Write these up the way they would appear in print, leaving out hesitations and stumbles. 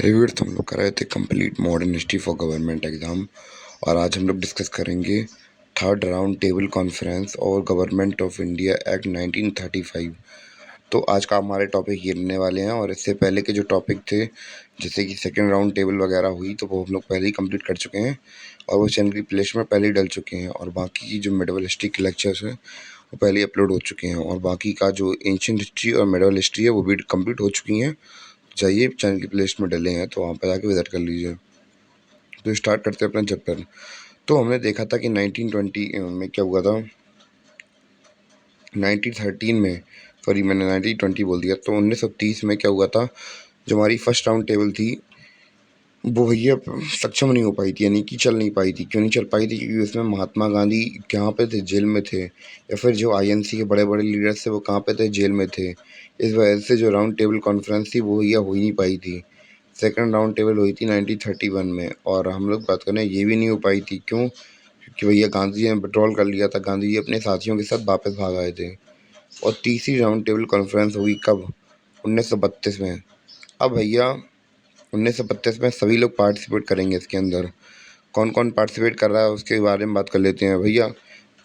Reviewers हम लोग कर रहे थे complete modern history for government exam. और आज हम लोग डिस्कस करेंगे थर्ड राउंड टेबल कॉन्फ्रेंस और गवर्नमेंट ऑफ इंडिया एक्ट 1935। तो आज का हमारे टॉपिक ये रहने वाले हैं। और इससे पहले के जो टॉपिक थे, जैसे कि सेकंड राउंड टेबल वगैरह हुई, तो वो हम लोग पहले ही कंप्लीट कर चुके हैं और वो चैनल की प्लेलिस्ट में पहले ही डल चुके हैं। और बाकी की जो मिडिवल हिस्ट्री के लेक्चर्स हैं वो पहले ही अपलोड हो चुके हैं। और बाकी का जो एंशिएंट हिस्ट्री और मिडिवल हिस्ट्री है वो भी कंप्लीट हो चुकी हैं। जाइए, चैनल की प्लेलिस्ट में डले हैं तो वहाँ पर जाके विजिट कर लीजिए। तो स्टार्ट करते हैं अपना चैप्टर। तो हमने देखा था कि 1920 में क्या हुआ था, 1913 में, सॉरी मैंने 1920 बोल दिया, तो 1930 में क्या हुआ था। जो हमारी फर्स्ट राउंड टेबल थी वो भैया सक्षम नहीं हो पाई थी, यानी कि चल नहीं पाई थी। क्यों नहीं चल पाई थी? क्योंकि उसमें महात्मा गांधी कहाँ पे थे? जेल में थे। या फिर जो आईएनसी के बड़े बड़े लीडर्स थे वो कहाँ पे थे? जेल में थे। इस वजह से जो राउंड टेबल कॉन्फ्रेंस थी वो भैया हो ही नहीं पाई थी। सेकंड राउंड टेबल हुई थी 1931 में, और हम लोग बात करें ये भी नहीं हो पाई थी। क्यों? क्योंकि भैया गांधी जी ने विड्रॉल कर लिया था। गांधी जी अपने साथियों के साथ वापस भाग आए थे। और तीसरी राउंड टेबल कॉन्फ्रेंस हुई कब? 1932 में। अब भैया 1932 में सभी लोग पार्टिसिपेट करेंगे इसके अंदर। कौन कौन पार्टिसिपेट कर रहा है उसके बारे में बात कर लेते हैं भैया।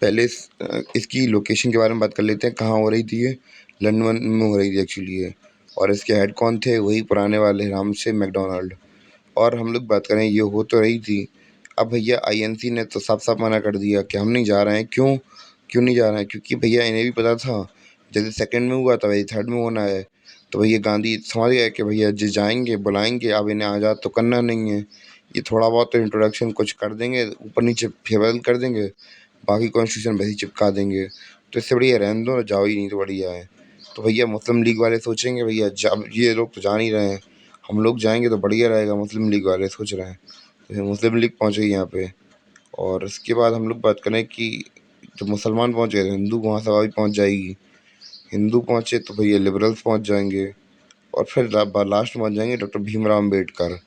पहले इसकी लोकेशन के बारे में बात कर लेते हैं। कहाँ हो रही थी ये? लंदन में हो रही थी एक्चुअली ये। और इसके हेड कौन थे? वही पुराने वाले राम से मैकडोनाल्ड। और हम लोग बात करें ये हो तो रही थी। अब भैया आईएनसी ने तो साफ साफ मना कर दिया कि हम नहीं जा रहे हैं। क्यों? क्यों नहीं जा रहे हैं? क्योंकि भैया इन्हें भी पता था जैसे सेकंड में हुआ था वैसे थर्ड में होना है। तो भैया गांधी समझ गए कि भैया जो जाएंगे बुलाएंगे, अब इन्हें आज़ाद तो करना नहीं है। ये थोड़ा बहुत तो इंट्रोडक्शन कुछ कर देंगे, ऊपर नीचे फेरबदल कर देंगे, बाकी कॉन्स्टिट्यूशन वैसे ही चिपका देंगे। तो इससे बढ़िया रहने दो, जाओ ही नहीं तो बढ़िया है। तो भैया मुस्लिम लीग वाले सोचेंगे भैया जब ये लोग तो जा नहीं रहे हैं, हम लोग जाएंगे तो बढ़िया रहेगा, मुस्लिम लीग वाले सोच रहे हैं। तो फिर मुस्लिम लीग पहुँच गई यहाँ पे। और उसके बाद हम लोग बात करें कि जब मुसलमान पहुँच गए तो हिंदू वहाँ सभा भी पहुँच जाएगी। हिंदू पहुँचे तो भैया लिबरल्स पहुँच जाएंगे। और फिर लास्ट में पहुँच जाएंगे डॉक्टर भीमराव अम्बेडकर।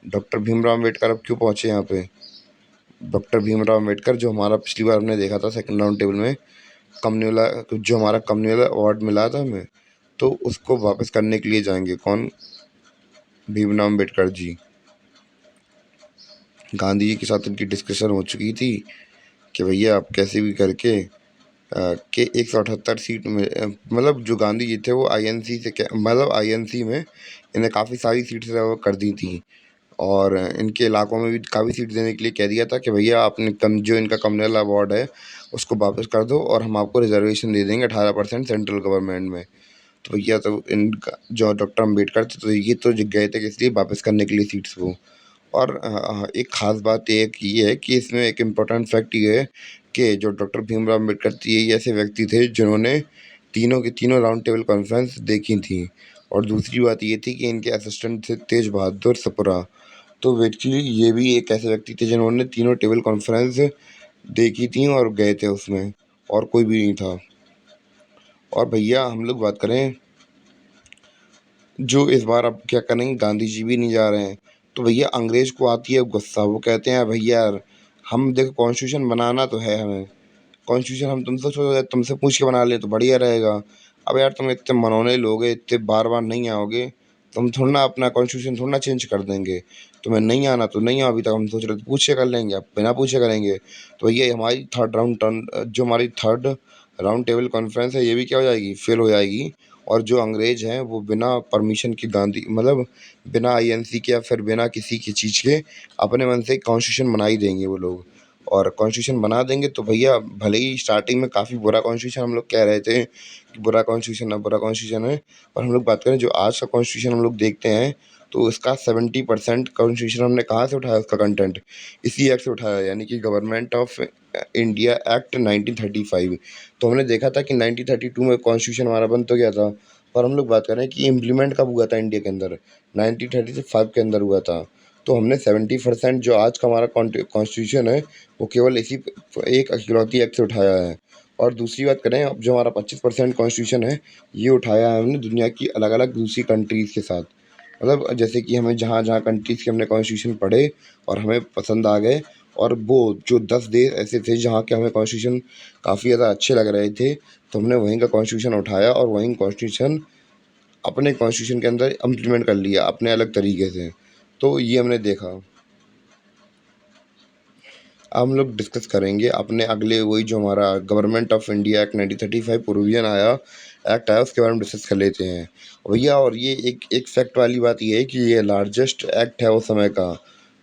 डॉक्टर भीमराव अम्बेडकर अब क्यों पहुँचे यहाँ पे? डॉक्टर भीमराव अम्बेडकर, जो हमारा पिछली बार हमने देखा था सेकंड राउंड टेबल में, कम्युनल जो हमारा कम्युनल अवार्ड मिला था हमें, तो उसको वापस करने के लिए जाएंगे। कौन? भीमराव अम्बेडकर जी। गांधी जी के साथ उनकी डिस्कशन हो चुकी थी कि भैया आप कैसे भी करके के 178 सीट में, मतलब जो गांधी जी थे वो आईएनसी से मतलब आईएनसी में इन्हें काफ़ी सारी सीट्स कर दी थी। और इनके इलाकों में भी काफ़ी सीट देने के लिए कह दिया था कि भैया आपने जो इनका कम्युनल अवार्ड है उसको वापस कर दो और हम आपको रिजर्वेशन दे देंगे 18% सेंट्रल गवर्नमेंट में। तो भैया तो इनका जो डॉक्टर अम्बेडकर थे तो ये तो गए थे इसलिए वापस करने के लिए सीट्स वो। और एक ख़ास बात एक ये है कि इसमें एक इम्पोर्टेंट फैक्ट ये है कि जो डॉक्टर भीमराव अम्बेडकर थे ये ऐसे व्यक्ति थे जिन्होंने तीनों की तीनों राउंड टेबल कॉन्फ्रेंस देखी थी। और दूसरी बात ये थी कि इनके असिस्टेंट थे तेज बहादुर सप्रा। तो एक्चुअली ये भी एक ऐसे व्यक्ति थे जिन्होंने तीनों टेबल कॉन्फ्रेंस देखी थी और गए थे उसमें, और कोई भी नहीं था। और भैया हम लोग बात करें जो इस बार अब क्या करेंगे, गांधी जी भी नहीं जा रहे हैं। तो भैया अंग्रेज को आती है गुस्सा, वो कहते हैं भैया हम देखो कॉन्स्टिट्यूशन बनाना तो है हमें, कॉन्स्टिट्यूशन हम तुमसे तुमसे पूछ के बना ले तो बढ़िया रहेगा। अब यार तुम इतने मनौने लोग हैं, इतने बार बार नहीं आओगे, तुम थोड़ा ना अपना कॉन्स्टिट्यूशन थोड़ा ना चेंज कर देंगे। तुम्हें नहीं आना तो नहीं आओ, अभी तक हम सोच रहे थे पूछे कर लेंगे, अब बिना पूछे करेंगे। तो ये हमारी थर्ड राउंड टर्न जो हमारी थर्ड राउंड टेबल कॉन्फ्रेंस है ये भी क्या हो जाएगी? फेल हो जाएगी। और जो अंग्रेज हैं वो बिना परमिशन के गांधी मतलब बिना आईएनसी के या फिर बिना किसी की चीज़ के अपने मन से कॉन्स्टिट्यूशन बना ही देंगे वो लोग। और कॉन्स्टिट्यूशन बना देंगे तो भैया भले ही स्टार्टिंग में काफ़ी बुरा कॉन्स्टिट्यूशन हम लोग कह रहे थे कि बुरा कॉन्स्टिट्यूशन है, बुरा कॉन्स्टिट्यूशन है। और हम लोग बात करें जो आज का कॉन्स्टिट्यूशन हम लोग देखते हैं तो इसका 70% कॉन्स्टिट्यूशन हमने कहाँ से उठाया? उसका कंटेंट इसी एक्ट से उठाया, यानी कि गवर्नमेंट ऑफ इंडिया एक्ट 1935। तो हमने देखा था कि 1932 में कॉन्स्टिट्यूशन हमारा बन तो गया था, पर हम लोग बात कर रहे हैं कि इम्प्लीमेंट कब हुआ था इंडिया के अंदर? 1935 के अंदर हुआ था। तो हमने 70% जो आज का हमारा कॉन्स्टिट्यूशन है वो केवल इसी एक इकलौती एक्ट से उठाया है। और दूसरी बात करें, अब जो हमारा 25% कॉन्स्टिट्यूशन है ये उठाया है हमने दुनिया की अलग अलग दूसरी कंट्रीज़ के साथ। मतलब जैसे कि हमें जहाँ जहाँ कंट्रीज़ के हमने कॉन्स्टिट्यूशन पढ़े और हमें पसंद आ गए, और वो जो 10 देश ऐसे थे जहाँ के हमें कॉन्स्टिट्यूशन काफ़ी ज़्यादा अच्छे लग रहे थे, तो हमने वहीं का कॉन्स्टिट्यूशन उठाया और वहीं कॉन्स्टिट्यूशन अपने कॉन्स्टिट्यूशन के अंदर इम्प्लीमेंट कर लिया अपने अलग तरीके से। तो ये हमने देखा। अब हम लोग डिस्कस करेंगे अपने अगले वही जो हमारा government of India act 1935 provision आया, एक्ट आया, उसके बारे में डिस्कस कर लेते हैं भैया। और ये एक एक फैक्ट वाली बात ये है कि ये लार्जेस्ट एक्ट है उस समय का।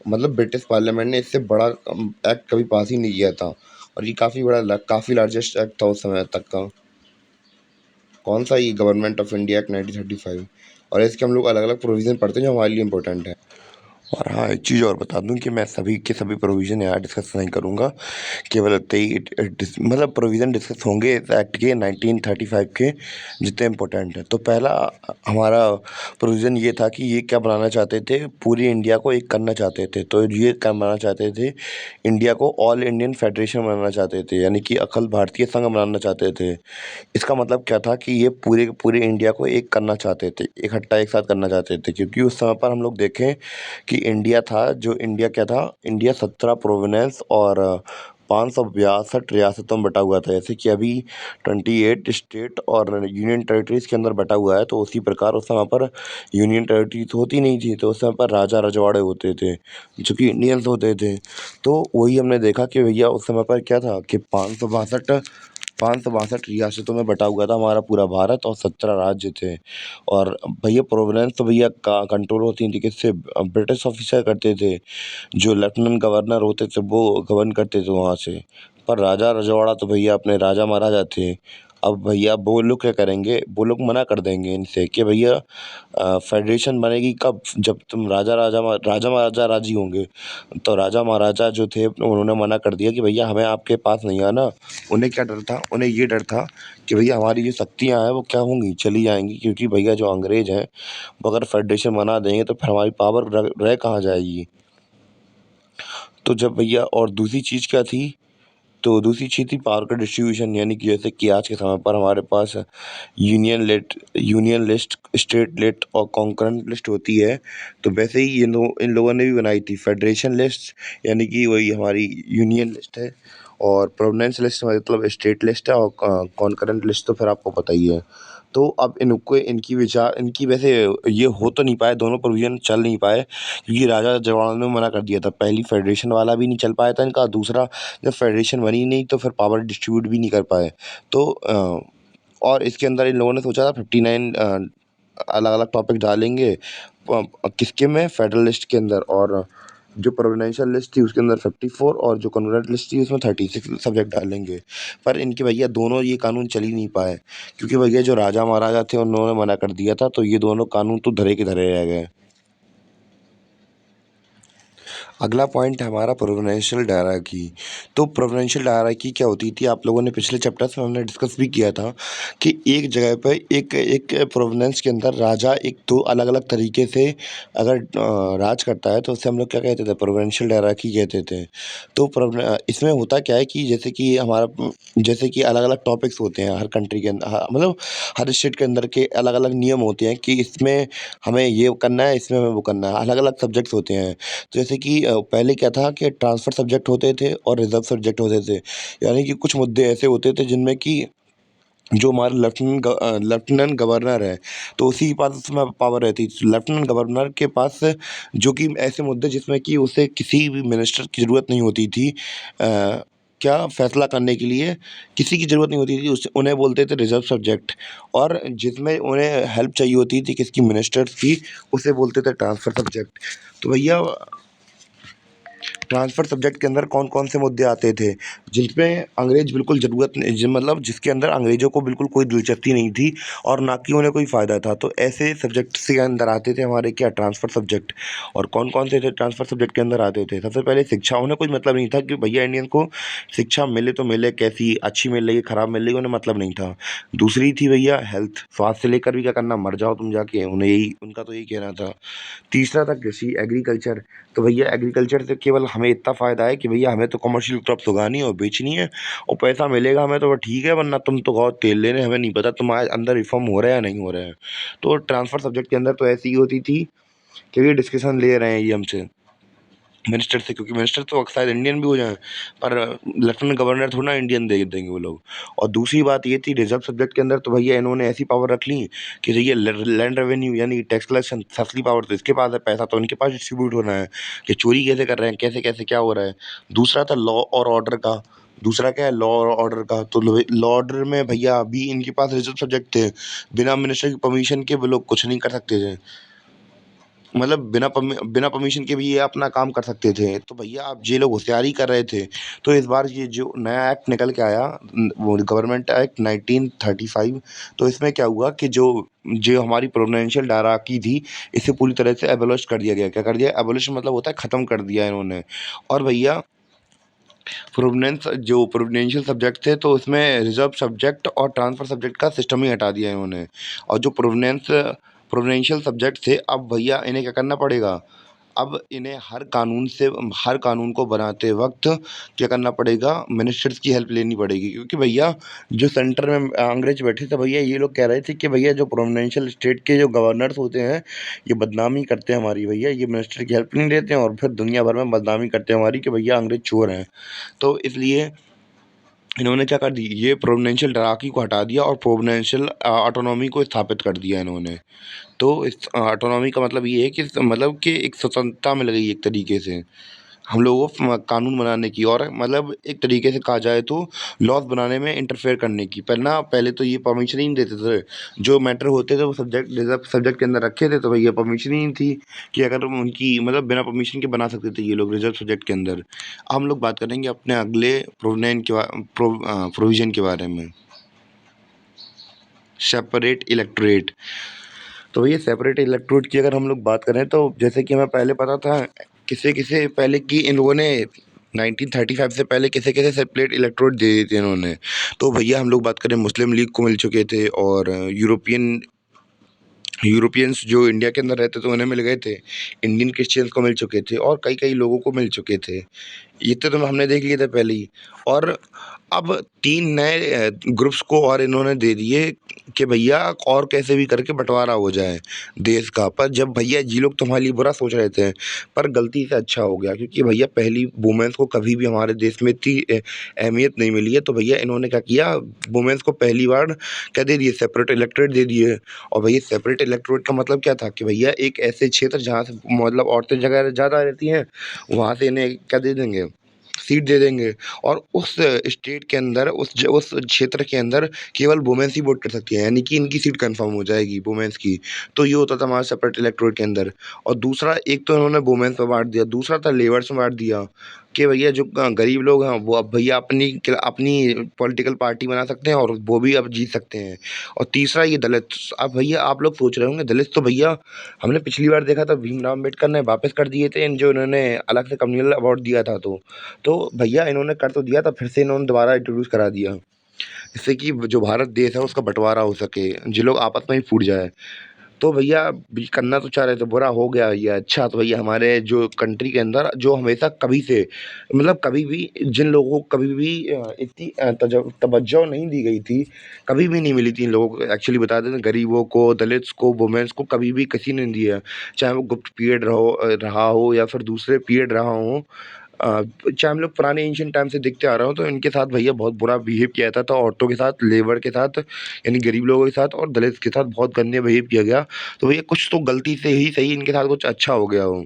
मतलब ब्रिटिश पार्लियामेंट ने इससे बड़ा एक्ट कभी पास ही नहीं किया था। और ये काफ़ी लार्जेस्ट एक्ट था उस समय तक का। कौन सा? ये गवर्नमेंट ऑफ इंडिया एक्ट 1935। और इसके हम लोग अलग अलग प्रोविज़न पढ़ते हैं जो हमारे लिए इंपॉर्टेंट है। और हाँ, एक चीज़ और बता दूं कि मैं सभी के सभी प्रोविज़न यहाँ डिस्कस नहीं करूँगा। केवल मतलब प्रोविज़न डिस्कस होंगे इस एक्ट के 1935 के, जितने इम्पोर्टेंट हैं। तो पहला हमारा प्रोविज़न ये था कि ये क्या बनाना चाहते थे, पूरी इंडिया को एक करना चाहते थे। तो ये क्या बनाना चाहते थे, इंडिया को ऑल इंडियन फेडरेशन बनाना चाहते थे, यानी कि अखिल भारतीय संघ बनाना चाहते थे। इसका मतलब क्या था कि ये पूरे पूरे इंडिया को एक करना चाहते थे, इकट्ठा एक साथ करना चाहते थे। क्योंकि उस समय पर हम लोग देखें कि इंडिया था, जो इंडिया क्या था, इंडिया 17 प्रोविनेंस और 562 रियासतों में बटा हुआ था। जैसे कि अभी 28 स्टेट और यूनियन टेरिटरीज़ के अंदर बटा हुआ है, तो उसी प्रकार उस समय पर यूनियन टेरिटरीज़ होती नहीं थी, तो उस समय पर राजा रजवाड़े होते थे, जो कि इंडियंस होते थे। तो वही हमने देखा कि भैया उस समय पर क्या था कि 562 रियासतों में बटा हुआ था हमारा पूरा भारत, और 17 राज्य थे। और भैया प्रोविडेंस तो भैया का कंट्रोल होती थी किससे? ब्रिटिश ऑफिसर करते थे। जो लेफ्टिनेंट गवर्नर होते थे वो गवर्न करते थे वहाँ से। पर राजा रजवाड़ा तो भैया अपने राजा महाराजा थे। अब भैया वो लोग क्या करेंगे, वो लोग मना कर देंगे इनसे कि भैया फेडरेशन बनेगी कब, जब तुम राजा महाराजा राजी होंगे। तो राजा महाराजा जो थे उन्होंने मना कर दिया कि भैया हमें आपके पास नहीं आना। उन्हें क्या डर था? उन्हें ये डर था कि भैया हमारी जो शक्तियाँ हैं वो क्या होंगी, चली जाएंगी। क्योंकि भैया जो अंग्रेज हैं वो अगर फेडरेशन बना देंगे तो फिर हमारी पावर रह कहाँ जाएगी। तो जब भैया, और दूसरी चीज़ क्या थी, तो दूसरी चीज़ थी पावर का डिस्ट्रीब्यूशन। यानी कि जैसे कि आज के समय पर हमारे पास यूनियन लिस्ट, स्टेट लिस्ट और कॉन्करेंट लिस्ट होती है। तो वैसे ही इन लोगों ने भी बनाई थी फेडरेशन लिस्ट, यानी कि वही हमारी यूनियन लिस्ट है। और प्रोविडेंस लिस्ट मतलब स्टेट लिस्ट है, और कॉन्करेंट लिस्ट तो फिर आपको पता ही है। तो अब इनको इनकी वैसे ये हो तो नहीं पाए, दोनों प्रोविज़न चल नहीं पाए, क्योंकि राजा जवाहरलाल ने मना कर दिया था। पहली फेडरेशन वाला भी नहीं चल पाया था इनका, दूसरा जब फेडरेशन बनी नहीं तो फिर पावर डिस्ट्रीब्यूट भी नहीं कर पाए। तो और इसके अंदर इन लोगों ने सोचा था 59 अलग अलग टॉपिक डालेंगे किसके में, फेडरलिस्ट के अंदर। और जो प्रोविडेंशियल लिस्ट थी उसके अंदर 54, और जो कॉन्करेंट लिस्ट थी उसमें 36 सब्जेक्ट डालेंगे। पर इनके भैया दोनों ये कानून चल ही नहीं पाए, क्योंकि भैया जो राजा महाराजा थे उन्होंने मना कर दिया था। तो ये दोनों कानून तो धरे के धरे रह गए। अगला पॉइंट है हमारा प्रोविडेंशियल डायरार्की। तो प्रोविडेंशियल डायरार्की क्या होती थी, आप लोगों ने पिछले चैप्टर्स में हमने डिस्कस भी किया था कि एक जगह पर एक एक प्रोविडेंस के अंदर राजा एक दो अलग अलग तरीके से अगर राज करता है तो उसे हम लोग क्या कहते थे, प्रोविडेंशियल डायरार्की कहते थे। तो इसमें होता क्या है कि जैसे कि अलग अलग टॉपिक्स होते हैं हर कंट्री के अंदर, मतलब हर स्टेट के अंदर के अलग अलग नियम होते हैं कि इसमें हमें ये करना है, इसमें हमें वो करना है, अलग अलग सब्जेक्ट्स होते हैं। तो जैसे कि पहले क्या था कि ट्रांसफ़र सब्जेक्ट होते थे और रिज़र्व सब्जेक्ट होते थे। यानी कि कुछ मुद्दे ऐसे होते थे जिनमें कि जो हमारे लेफ्टिनेंट गवर्नर है, तो उसी के पास उसमें पावर रहती थी। लेफ्टिनेंट गवर्नर के पास जो कि ऐसे मुद्दे जिसमें कि उसे किसी भी मिनिस्टर की ज़रूरत नहीं होती थी क्या फ़ैसला करने के लिए किसी की ज़रूरत नहीं होती थी, उसे उन्हें बोलते थे रिज़र्व सब्जेक्ट। और जिसमें उन्हें हेल्प चाहिए होती थी किसकी, मिनिस्टर्स की, उसे बोलते थे ट्रांसफ़र सब्जेक्ट। तो भैया ट्रांसफ़र सब्जेक्ट के अंदर कौन-कौन से मुद्दे आते थे, जिनमें अंग्रेज़ बिल्कुल ज़रूरत नहीं, मतलब जिसके अंदर अंग्रेज़ों को बिल्कुल कोई दिलचस्पी नहीं थी और ना कि उन्हें कोई फ़ायदा था। तो ऐसे सब्जेक्ट्स के अंदर आते थे हमारे क्या, ट्रांसफ़र सब्जेक्ट। और कौन-कौन से थे ट्रांसफ़र सब्जेक्ट के अंदर आते थे? सबसे पहले शिक्षा। उन्हें कोई मतलब नहीं था कि भैया इंडियन को शिक्षा मिले तो मिले कैसी, अच्छी मिल रही है, खराब मिल रही है, उन्हें मतलब नहीं था। दूसरी थी भैया हेल्थ, स्वास्थ्य से लेकर भी क्या करना, मर जाओ तुम जाके, उन्हें यही, उनका तो यही कहना था। तीसरा था कृषि, एग्रीकल्चर। तो भैया एग्रीकल्चर से केवल हमें इतना फ़ायदा है कि भैया हमें तो कमर्शियल क्रॉप्स उगानी है और बेचनी है, और पैसा मिलेगा हमें तो वो ठीक है, वरना तुम तो बहुत तेल ले रहे हैं, हमें नहीं पता तुम्हारे अंदर रिफ़ॉर्म हो रहा है या नहीं हो रहा है। तो ट्रांसफ़र सब्जेक्ट के अंदर तो ऐसी ही होती थी कि ये डिस्कशन ले रहे हैं ये हमसे। मिनिस्टर से, क्योंकि मिनिस्टर तो शायद इंडियन भी हो जाएँ, पर लेफ्टिनेंट गवर्नर थोड़ी ना इंडियन दे देंगे वो लोग। और दूसरी बात ये थी रिज़र्व सब्जेक्ट के अंदर, तो भैया इन्होंने ऐसी पावर रख ली कि ये लैंड रेवेन्यू यानी टैक्स कलेक्शन असली पावर तो इसके पास है, पैसा तो इनके पास डिस्ट्रीब्यूट होना है, कि चोरी कैसे कर रहे हैं, कैसे-कैसे क्या हो रहा है। दूसरा था लॉ और ऑर्डर का, दूसरा क्या है लॉ और ऑर्डर का, तो लॉ ऑर्डर में भैया अभी इनके पास रिज़र्व सब्जेक्ट थे, बिना मिनिस्टर की परमिशन के वो लोग कुछ नहीं कर सकते थे। मतलब बिना परमिशन के भी ये अपना काम कर सकते थे। तो भैया अब ये लोग होशियारी कर रहे थे। तो इस बार ये जो नया एक्ट निकल के आया वो गवर्नमेंट एक्ट 1935, तो इसमें क्या हुआ कि जो जो हमारी प्रोविडेंशियल डायरार्की थी, इसे पूरी तरह से एबॉलिश कर दिया गया। क्या कर दिया? एबॉलिश मतलब होता है खत्म कर दिया इन्होंने। और भैया प्रोविडेंशियल सब्जेक्ट थे, तो उसमें रिज़र्व सब्जेक्ट और ट्रांसफ़र सब्जेक्ट का सिस्टम ही हटा दिया इन्होंने। और जो प्रोविडेंशियल सब्जेक्ट थे, अब भैया इन्हें क्या करना पड़ेगा, अब इन्हें हर कानून को बनाते वक़्त क्या करना पड़ेगा, मिनिस्टर्स की हेल्प लेनी पड़ेगी। क्योंकि भैया जो सेंटर में अंग्रेज बैठे थे भैया, ये लोग कह रहे थे कि भैया जो प्रोविडेंशियल स्टेट के जो गवर्नर्स होते हैं, ये बदनामी करते हैं हमारी भैया, ये मिनिस्टर की हेल्प नहीं लेते हैं और फिर दुनिया भर में बदनामी करते हैं हमारी कि भैया अंग्रेज चोर हैं। तो इसलिए इन्होंने क्या कर दी, ये प्रोविडेंशियल हायरार्की को हटा दिया और प्रोविडेंशियल ऑटोनॉमी को स्थापित कर दिया इन्होंने। तो इस ऑटोनॉमी का मतलब ये है कि मतलब कि एक स्वतंत्रता मिल गई एक तरीके से हम लोगों को कानून बनाने की, और मतलब एक तरीके से कहा जाए तो लॉज बनाने में इंटरफेयर करने की। पहले तो ये परमिशन ही नहीं देते थे, जो मैटर होते थे वो सब्जेक्ट रिजर्व सब्जेक्ट के अंदर रखे थे, तो भैया परमिशन ही नहीं थी कि अगर उनकी मतलब बिना परमिशन के बना सकते थे ये लोग रिजर्व सब्जेक्ट के अंदर। अब हम लोग बात करेंगे अपने अगले प्रोविजन के बारे में, सेपरेट इलेक्टोरेट। तो भैया सेपरेट इलेक्टोरेट की अगर हम लोग बात करें, तो जैसे कि हमें पहले पता था किसे किसे पहले की इन लोगों ने 1935 से पहले किसे किसे सेपरेट इलेक्टोरेट दे दिए थे इन्होंने। तो भैया हम लोग बात करें, मुस्लिम लीग को मिल चुके थे, और यूरोपियंस जो इंडिया के अंदर रहते थे उन्हें मिल गए थे, इंडियन क्रिश्चियंस को मिल चुके थे, और कई कई लोगों को मिल चुके थे। ये तो हमने देख लिए थे पहले ही। और अब 3 नए ग्रुप्स को और इन्होंने दे दिए कि भैया और कैसे भी करके बँटवारा हो जाए देश का। पर जब भैया ये लोग तुम्हारे लिए बुरा सोच रहे थे, पर गलती से अच्छा हो गया, क्योंकि भैया पहली वुमेन्स को कभी भी हमारे देश में इतनी अहमियत नहीं मिली है। तो भैया इन्होंने क्या किया, वुमेन्स को पहली बार क्या दे दिए, सेपरेट इलेक्टोरेट दे दिए। और भैया सेपरेट इलेक्टोरेट का मतलब क्या था कि भैया एक ऐसे क्षेत्र जहाँ से मतलब औरतें जगह ज़्यादा रहती हैं, वहाँ से इन्हें क्या दे देंगे, सीट दे देंगे। और उस स्टेट के अंदर उस क्षेत्र के अंदर केवल वुमेन्स ही वोट कर सकती हैं, यानी कि इनकी सीट कंफर्म हो जाएगी वुमेन्स की। तो ये होता था हमारा सेपरेट इलेक्टोरेट के अंदर। और दूसरा, एक तो इन्होंने वुमेन्स में बाँट दिया, दूसरा था लेबर्स में बाँट दिया कि भैया जो गरीब लोग हैं वो अब भैया अपनी पॉलिटिकल पार्टी बना सकते हैं और वो भी अब जीत सकते हैं। और तीसरा ये दलित। अब भैया आप लोग सोच रहे होंगे दलित तो भैया हमने पिछली बार देखा था भीमराव अम्बेडकर ने वापस कर दिए थे, जो इन्होंने अलग से कम्युनल अवार्ड दिया था। तो भैया इन्होंने कर तो दिया था, फिर से इन्होंने दोबारा इंट्रोड्यूस करा दिया, जिससे कि जो भारत देश है उसका बँटवारा हो सके, जो लोग आपस में ही फूट जाए। तो भैया भी करना तो चाह रहे थे, बुरा हो गया भैया। अच्छा, तो भैया हमारे जो कंट्री के अंदर जो हमेशा कभी से मतलब कभी भी जिन लोगों को कभी भी इतनी तवज्जो नहीं दी गई थी, कभी भी नहीं मिली थी इन लोगों को। एक्चुअली बता दें, गरीबों को, दलित्स को, वुमेन्स को कभी भी किसी ने नहीं दिया। चाहे वो गुप्त पीरियड रहा हो या फिर दूसरे पीरियड रहा हो। चाहे हम लोग पुराने एंशिएंट टाइम से देखते आ रहे हो, तो इनके साथ भैया बहुत बुरा बिहेव किया जाता था, औरतों के साथ, लेबर के साथ, यानी गरीब लोगों के साथ और दलित के साथ बहुत गंदे बिहेव किया गया। तो भैया कुछ तो गलती से ही सही इनके साथ कुछ अच्छा हो गया हो।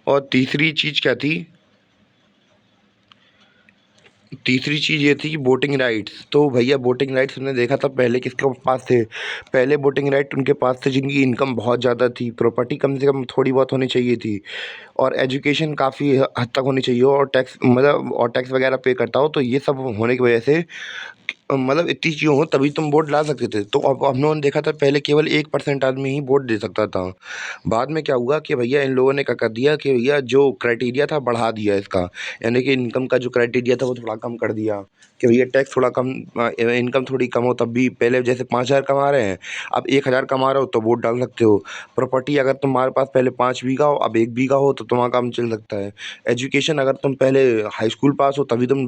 और तीसरी चीज़ ये थी कि वोटिंग राइट्स। तो भैया वोटिंग राइट्स हमने देखा था पहले किसके पास थे, पहले वोटिंग राइट उनके पास थे जिनकी इनकम बहुत ज़्यादा थी, प्रॉपर्टी कम से कम थोड़ी बहुत होनी चाहिए थी, और एजुकेशन काफ़ी हद तक होनी चाहिए, और टैक्स वगैरह पे करता हो। तो ये सब होने की वजह से मतलब इतनी चीज़ें हो तभी तुम वोट डाल सकते थे। तो अब हम लोगों ने देखा था पहले केवल 1% आदमी ही वोट दे सकता था। बाद में क्या हुआ कि भैया इन लोगों ने क्या कर दिया कि भैया जो क्राइटेरिया था बढ़ा दिया इसका, यानी कि इनकम का जो क्राइटेरिया था वो थोड़ा कम कर दिया कि भैया टैक्स थोड़ा कम, इनकम थोड़ी कम हो तब भी, पहले जैसे 5,000 कमा रहे हैं, अब 1,000 कमा रहे हो तो वोट डाल सकते हो। प्रॉपर्टी अगर तुम्हारे पास पहले 5 बीघा हो, अब 1 बीघा हो, तो तुम्हारा काम चल सकता है। एजुकेशन अगर तुम पहले हाई स्कूल पास हो तभी तुम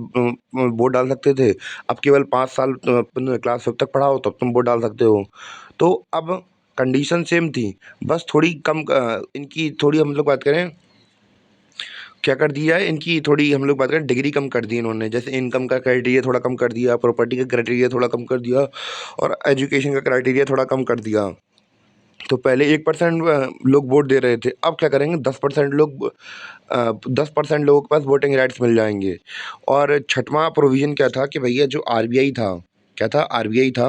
वोट डाल सकते थे, अब केवल 5 साल क्लास 5 तक पढ़ा हो तब तुम वोट डाल सकते हो। तो अब कंडीशन सेम थी, बस थोड़ी कम इनकी थोड़ी हम लोग बात करें क्या कर दिया है, इनकी थोड़ी हम लोग बात करें डिग्री कम कर दी इन्होंने। जैसे इनकम का क्राइटेरिया थोड़ा कम कर दिया, प्रॉपर्टी का क्राइटेरिया थोड़ा कम कर दिया और एजुकेशन का क्राइटेरिया थोड़ा कम कर दिया। तो पहले 1% लोग वोट दे रहे थे, अब क्या करेंगे 10% लोग 10% लोगों के पास वोटिंग राइट्स मिल जाएंगे। और छठवां प्रोविज़न क्या था कि भैया जो आरबीआई था, क्या था? आरबीआई था।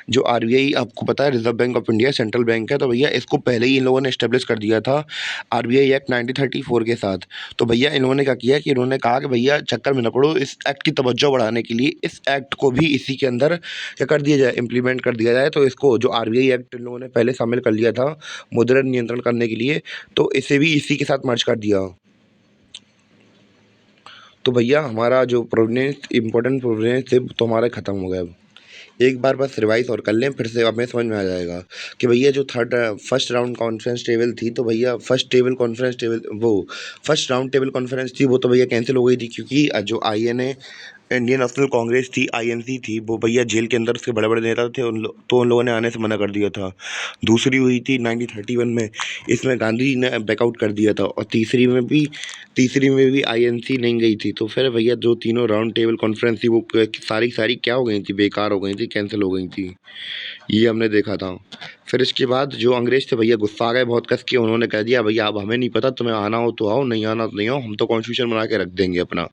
जो आरबीआई आपको पता है reserve bank of India central bank है, तो भैया इसको पहले ही इन लोगों ने एस्टेब्लिश कर दिया था आरबीआई एक्ट 1934 के साथ। तो भैया इन्होंने क्या किया कि इन्होंने कहा कि भैया चक्कर में ना पड़ो, इस एक्ट की तवज्जो बढ़ाने के लिए इस एक्ट को भी इसी के अंदर क्या कर दिया जाए, इम्प्लीमेंट कर दिया जाए। तो इसको जो आरबीआई एक्ट इन लोगों ने पहले शामिल कर लिया था मुद्रा नियंत्रण करने के लिए, तो इसे भी इसी के साथ मर्ज कर दिया। तो भैया हमारा जो प्रोविडेंस इंपॉर्टेंट प्रोविडेंस थे तो हमारे ख़त्म हो गए अब। एक बार बस रिवाइज़ और कर लें, फिर से हमें समझ में आ जाएगा कि भैया जो फर्स्ट राउंड कॉन्फ्रेंस टेबल थी, तो भैया फर्स्ट राउंड टेबल कॉन्फ्रेंस थी, वो तो भैया कैंसिल हो गई थी क्योंकि जो आईएनए इंडियन नेशनल कांग्रेस थी, आईएनसी थी, वो भैया जेल के अंदर उसके बड़े-बड़े नेता थे, उन लोगों ने आने से मना कर दिया था। दूसरी हुई थी 1931 में, इसमें गांधी जी ने बैकआउट कर दिया था और तीसरी में भी आईएनसी नहीं गई थी। तो फिर भैया जो तीनों राउंड टेबल कॉन्फ्रेंस थी वो सारी सारी क्या हो गई थी, बेकार हो गई थी, कैंसिल हो गई थी। ये हमने देखा था। फिर इसके बाद जो अंग्रेज़ थे भैया गुस्सा आ गए बहुत कस के, उन्होंने कह दिया भैया अब हमें नहीं पता, तुम्हें आना हो तो आओ, नहीं आना तो नहीं आओ, हम तो कॉन्स्टिट्यूशन बना के रख देंगे अपना।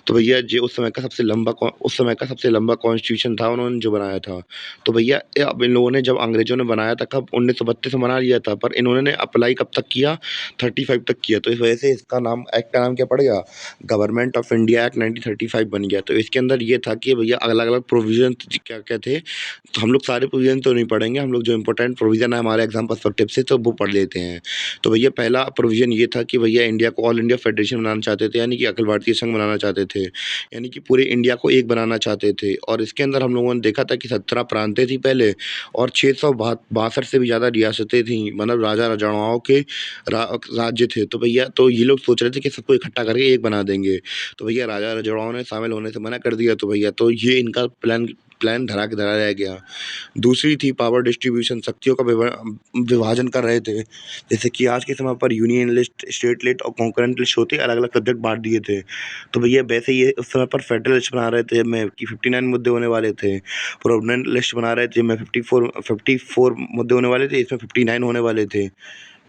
तो भैया जो उस समय का सबसे लंबा कॉन्स्टिट्यूशन था उन्होंने जो बनाया था। तो भैया अब इन लोगों ने जब अंग्रेज़ों ने बनाया था कब 1932 में बना लिया था, पर इन्होंने अप्लाई कब तक किया 35 तक किया। तो इस वजह से इसका नाम एक्ट का नाम क्या पड़ गया, गवर्नमेंट ऑफ इंडिया एक्ट 1935 बन गया। तो इसके अंदर ये था कि भैया अलग-अलग प्रोविज़न क्या-क्या थे, तो हम लोग सारे प्रोविज़न तो नहीं पढ़ेंगे, हम लोग जो इम्पोर्टेंट प्रोविज़न है हमारे एग्ज़ाम पर्सपेक्टिव से तो वो पढ़ लेते हैं। तो भैया पहला प्रोविज़न ये था कि भैया इंडिया को ऑल इंडिया फेडरेशन बनाना चाहते थे, यानी कि अखिल भारतीय संघ बनाना चाहते थे, यानी कि पूरे इंडिया को एक बनाना चाहते थे। और इसके अंदर हम लोगों ने देखा था कि 17 प्रांतें थी पहले और 662 से भी ज़्यादा रियासतें थीं, मतलब राजा-रजौड़ाओं के राज्य थे। तो भैया तो ये लोग सोच रहे थे कि सबको इकट्ठा करके एक बना देंगे। तो भैया राजा-रजौड़ाओं ने शामिल होने से मना कर दिया, तो भैया तो ये इनका प्लान प्लान धरा के धरा रह गया। दूसरी थी पावर डिस्ट्रीब्यूशन, शक्तियों का विभाजन कर रहे थे। जैसे कि आज के समय पर यूनियन लिस्ट, स्टेट लिस्ट और कॉन्करेंट लिस्ट होती है, अलग-अलग सब्जेक्ट बाँट दिए थे। तो भैया वैसे ये उस समय पर फेडरल लिस्ट बना रहे थे में कि 59 मुद्दे होने वाले थे। प्रोविडेंट लिस्ट बना रहे थे में 54 मुद्दे होने वाले थे, इसमें 59 होने वाले थे।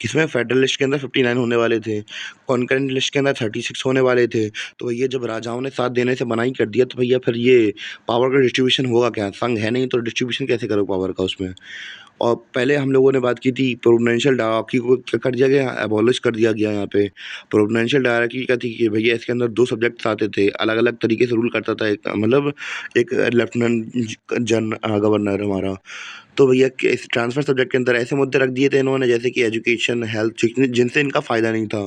किसमें? फेडरल लिस्ट के अंदर 59 होने वाले थे, कॉन्करेंट लिस्ट के अंदर 36 होने वाले थे। तो भैया जब राजाओं ने साथ देने से मना ही कर दिया, तो भैया फिर ये पावर का डिस्ट्रीब्यूशन होगा क्या? संघ है नहीं तो डिस्ट्रीब्यूशन कैसे करोगे पावर का उसमें? और पहले हम लोगों ने बात की थी प्रेसिडेंशियल डायरार्की को क्या कर दिया गया, एबॉलिश कर दिया गया यहाँ पे। प्रेसिडेंशियल डायरार्की क्या थी कि भैया इसके अंदर 2 सब्जेक्ट्स आते थे, अलग-अलग तरीके से रूल करता था एक, मतलब एक गवर्नर हमारा। तो भैया के इस ट्रांसफर सब्जेक्ट के अंदर ऐसे मुद्दे रख दिए थे इन्होंने जैसे कि एजुकेशन, हेल्थ, जिनसे इनका फ़ायदा नहीं था।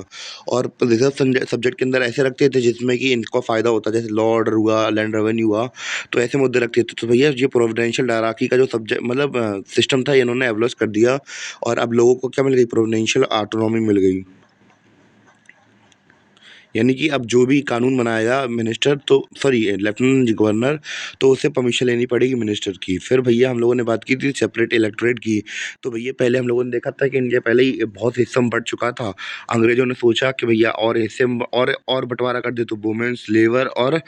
और रिज़र्व सब्जेक्ट के अंदर ऐसे रखते थे जिसमें कि इनको फ़ायदा होता, जैसे लॉ ऑर्डर हुआ, लैंड रेवेन्यू हुआ, तो ऐसे मुद्दे रखते थे। तो भैया ये प्रोविडेंशियल डायरार्की का जो सब्जेक्ट मतलब सिस्टम था, ये इन्होंने एबॉलिश कर दिया और अब लोगों को क्या मिल गई, प्रोविडेंशियल ऑटोनॉमी मिल गई। यानी कि अब जो भी कानून बनाएगा मिनिस्टर, तो सॉरी लेफ्टिनेंट गवर्नर, तो उसे परमिशन लेनी पड़ेगी मिनिस्टर की। फिर भैया हम लोगों ने बात की थी सेपरेट इलेक्टोरेट की। तो भैया पहले हम लोगों ने देखा था कि इंडिया पहले ही बहुत हिस्सा में बँट चुका था। अंग्रेज़ों ने सोचा कि भैया और हिस्से में और बँटवारा कर दे, तो वुमेन्स, लेबर और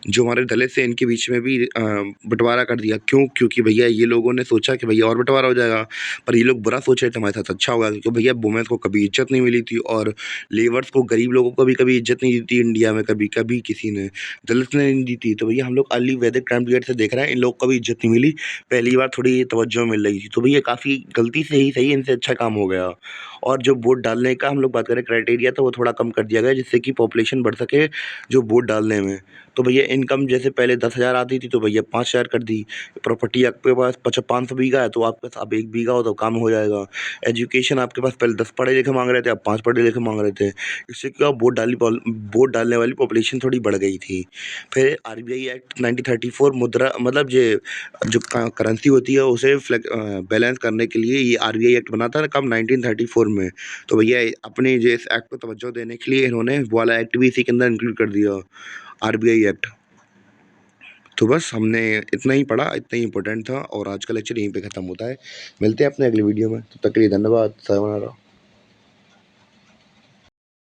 जो हमारे दलित थे इनके बीच में भी बँटवारा कर दिया। क्यों? क्योंकि भैया ये लोगों ने सोचा कि भैया और बँटवारा हो जाएगा, पर ये लोग बुरा सोच रहे थे, हमारे साथ अच्छा होगा, क्योंकि भैया वुमेन्स को कभी इज़्ज़त नहीं मिली थी और लेबर्स को, गरीब लोगों को भी कभी इज़्ज़त नहीं दी थी इंडिया में, कभी किसी ने, दलित ने नहीं दी थी। तो भैया हम लोग अर्ली वैदिक टाइम पीरियड से देख रहे हैं, इन लोग को भी इज़्ज़त नहीं मिली, पहली बार थोड़ी तवज्जो मिल रही थी। तो भैया काफ़ी गलती से ही सही इनसे अच्छा काम हो गया। और जो वोट डालने का हम लोग बात करें क्राइटेरिया, तो वो थोड़ा कम कर दिया गया जिससे कि पॉपुलेशन बढ़ सके जो वोट डालने में। तो भैया इनकम जैसे पहले 10,000 आती थी, तो भैया 5,000 कर दी। प्रॉपर्टी आपके पास 500 बीघा है, तो आपके पास अब 1 बीघा हो तो काम हो जाएगा। एजुकेशन आपके पास पहले 10 पढ़े लिखे माँग रहे थे, अब 5 पढ़े लिखे माँग रहे थे। इससे क्या वोट डालने वाली पॉपुलेशन थोड़ी बढ़ गई थी। फिर आरबीआई एक्ट 1934 मुद्रा, मतलब ये जो करेंसी होती है उसे बैलेंस करने के लिए ये आरबीआई एक्ट बना था कब, 1934 में। तो भैया अपने जो इस एक्ट को तवज्जो देने के लिए इन्होंने वो वाला एक्ट भी इसी के अंदर इंक्लूड कर दिया, आरबीआई एक्ट। तो बस हमने इतना ही पढ़ा, इतना ही इंपॉर्टेंट था, और आज का लेक्चर यहीं पे ख़त्म होता है। मिलते हैं अपने अगली वीडियो में, तब तक के लिए धन्यवाद, सायोनारा।